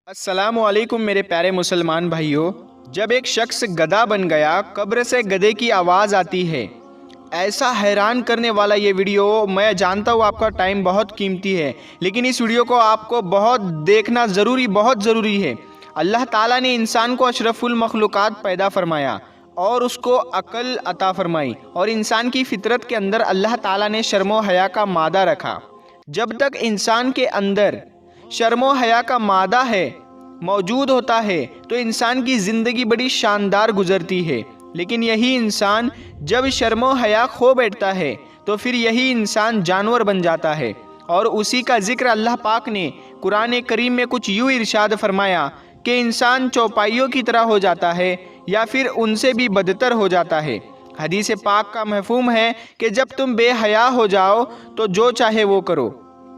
السلام علیکم میرے پیارے مسلمان بھائیوں، جب ایک شخص گدھا بن گیا، قبر سے گدھے کی آواز آتی ہے۔ ایسا حیران کرنے والا یہ ویڈیو، میں جانتا ہوں آپ کا ٹائم بہت قیمتی ہے، لیکن اس ویڈیو کو آپ کو بہت دیکھنا بہت ضروری ہے۔ اللہ تعالیٰ نے انسان کو اشرف المخلوقات پیدا فرمایا اور اس کو عقل عطا فرمائی، اور انسان کی فطرت کے اندر اللہ تعالیٰ نے شرم و حیا کا مادہ رکھا۔ جب تک انسان کے اندر شرم و حیا کا مادہ موجود ہوتا ہے تو انسان کی زندگی بڑی شاندار گزرتی ہے، لیکن یہی انسان جب شرم و حیا کھو بیٹھتا ہے تو پھر یہی انسان جانور بن جاتا ہے۔ اور اسی کا ذکر اللہ پاک نے قرآن کریم میں کچھ یوں ارشاد فرمایا کہ انسان چوپائیوں کی طرح ہو جاتا ہے یا پھر ان سے بھی بدتر ہو جاتا ہے۔ حدیث پاک کا مفہوم ہے کہ جب تم بے حیا ہو جاؤ تو جو چاہے وہ کرو۔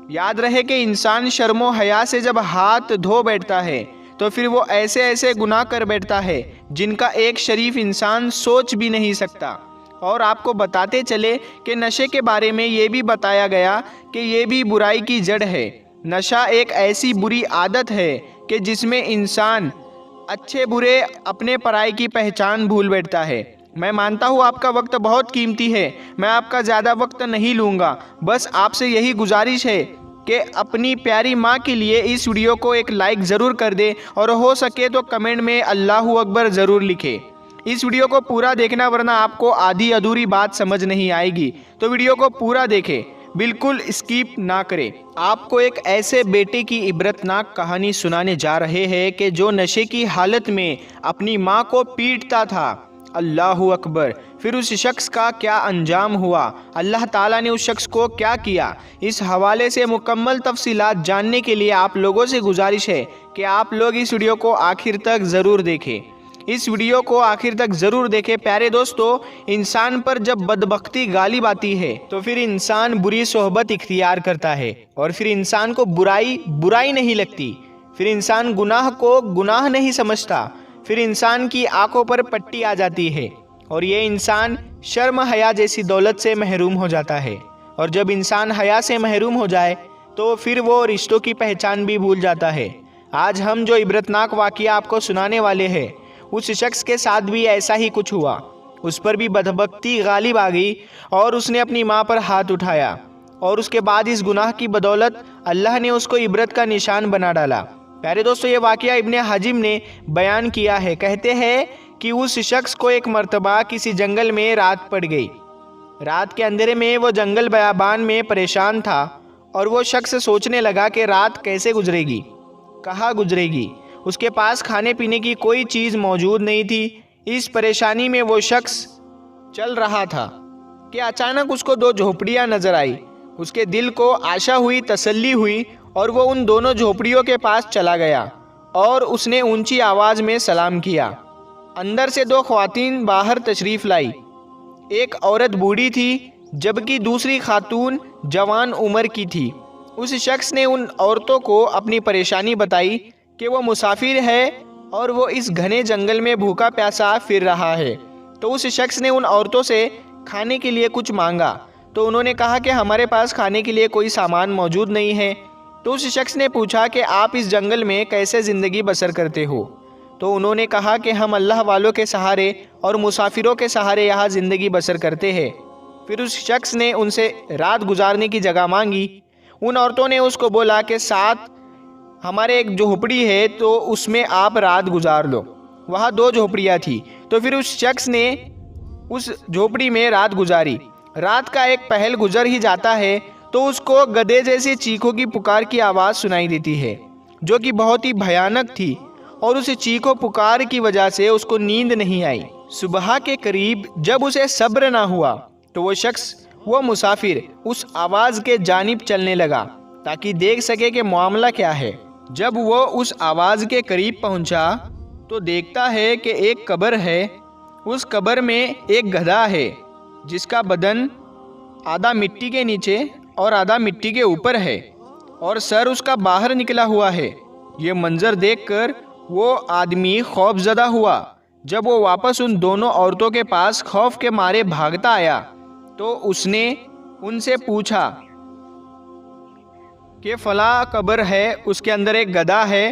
یاد رہے کہ انسان شرم و حیا سے جب ہاتھ دھو بیٹھتا ہے تو پھر وہ ایسے گناہ کر بیٹھتا ہے جن کا ایک شریف انسان سوچ بھی نہیں سکتا۔ اور آپ کو بتاتے چلے کہ نشے کے بارے میں یہ بھی بتایا گیا کہ یہ بھی برائی کی جڑ ہے۔ نشہ ایک ایسی بری عادت ہے کہ جس میں انسان اچھے برے اپنے پرائی کی پہچان بھول بیٹھتا ہے۔ میں مانتا ہوں آپ کا وقت بہت قیمتی ہے، میں آپ کا زیادہ وقت نہیں لوں گا، بس آپ سے یہی گزارش ہے کہ اپنی پیاری ماں کے لیے اس ویڈیو کو ایک لائک ضرور کر دے، اور ہو سکے تو کمنٹ میں اللہ اکبر ضرور لکھے۔ اس ویڈیو کو پورا دیکھنا، ورنہ آپ کو آدھی ادھوری بات سمجھ نہیں آئے گی، تو ویڈیو کو پورا دیکھیں، بالکل اسکیپ نہ کریں۔ آپ کو ایک ایسے بیٹے کی عبرتناک کہانی سنانے جا رہے ہیں کہ جو نشے کی حالت میں اپنی ماں کو پیٹتا تھا۔ اللہ اکبر! پھر اس شخص کا کیا انجام ہوا، اللہ تعالیٰ نے اس شخص کو کیا کیا، اس حوالے سے مکمل تفصیلات جاننے کے لیے آپ لوگوں سے گزارش ہے کہ آپ لوگ اس ویڈیو کو آخر تک ضرور دیکھیں۔ اس ویڈیو کو آخر تک ضرور دیکھیں۔ پیارے دوستو، انسان پر جب بدبختی غالب آتی ہے تو پھر انسان بری صحبت اختیار کرتا ہے، اور پھر انسان کو برائی نہیں لگتی، پھر انسان گناہ کو گناہ نہیں سمجھتا، پھر انسان کی آنکھوں پر پٹی آ جاتی ہے، اور یہ انسان شرم حیا جیسی دولت سے محروم ہو جاتا ہے۔ اور جب انسان حیا سے محروم ہو جائے تو پھر وہ رشتوں کی پہچان بھی بھول جاتا ہے۔ آج ہم جو عبرتناک واقعہ آپ کو سنانے والے ہیں، اس شخص کے ساتھ بھی ایسا ہی کچھ ہوا۔ اس پر بھی بدبختی غالب آ گئی اور اس نے اپنی ماں پر ہاتھ اٹھایا، اور اس کے بعد اس گناہ کی بدولت اللہ نے اس کو عبرت کا نشان بنا ڈالا۔ پیارے دوستو، یہ واقعہ ابن حجم نے بیان کیا ہے۔ کہتے ہیں کہ اس شخص کو ایک مرتبہ کسی جنگل میں رات پڑ گئی۔ رات کے اندھیرے میں وہ جنگل بیابان میں پریشان تھا، اور وہ شخص سوچنے لگا کہ رات کیسے گزرے گی، کہاں گزرے گی۔ اس کے پاس کھانے پینے کی کوئی چیز موجود نہیں تھی۔ اس پریشانی میں وہ شخص چل رہا تھا کہ اچانک اس کو دو جھوپڑیاں نظر آئی۔ اس کے دل کو آشا ہوئی، تسلی ہوئی، اور وہ ان دونوں جھوپڑیوں کے پاس چلا گیا اور اس نے اونچی آواز میں سلام کیا۔ اندر سے دو خواتین باہر تشریف لائی۔ ایک عورت بوڑھی تھی جبکہ دوسری خاتون جوان عمر کی تھی۔ اس شخص نے ان عورتوں کو اپنی پریشانی بتائی کہ وہ مسافر ہے اور وہ اس گھنے جنگل میں بھوکا پیاسا پھر رہا ہے۔ تو اس شخص نے ان عورتوں سے کھانے کے لیے کچھ مانگا، تو انہوں نے کہا کہ ہمارے پاس کھانے کے لیے کوئی سامان موجود نہیں ہے۔ تو اس شخص نے پوچھا کہ آپ اس جنگل میں کیسے زندگی بسر کرتے ہو؟ تو انہوں نے کہا کہ ہم اللہ والوں کے سہارے اور مسافروں کے سہارے یہاں زندگی بسر کرتے ہیں۔ پھر اس شخص نے ان سے رات گزارنے کی جگہ مانگی۔ ان عورتوں نے اس کو بولا کہ ساتھ ہمارے ایک جھوپڑی ہے، تو اس میں آپ رات گزار لو۔ وہاں دو جھوپڑیاں تھی، تو پھر اس شخص نے اس جھوپڑی میں رات گزاری۔ رات کا ایک پہل گزر ہی جاتا ہے تو اس کو گدھے جیسی چیخوں کی پکار کی آواز سنائی دیتی ہے، جو کہ بہت ہی بھیانک تھی، اور اس چیخوں پکار کی وجہ سے اس کو نیند نہیں آئی۔ صبح کے قریب جب اسے صبر نہ ہوا تو وہ مسافر اس آواز کے جانب چلنے لگا تاکہ دیکھ سکے کہ معاملہ کیا ہے۔ جب وہ اس آواز کے قریب پہنچا تو دیکھتا ہے کہ ایک قبر ہے۔ اس قبر میں ایک گدھا ہے جس کا بدن آدھا مٹی کے نیچے اور آدھا مٹی کے اوپر ہے، اور سر اس کا باہر نکلا ہوا ہے۔ یہ منظر دیکھ کر وہ آدمی خوف زدہ ہوا۔ جب وہ واپس ان دونوں عورتوں کے پاس خوف کے مارے بھاگتا آیا تو اس نے ان سے پوچھا کہ فلاں قبر ہے، اس کے اندر ایک گدھا ہے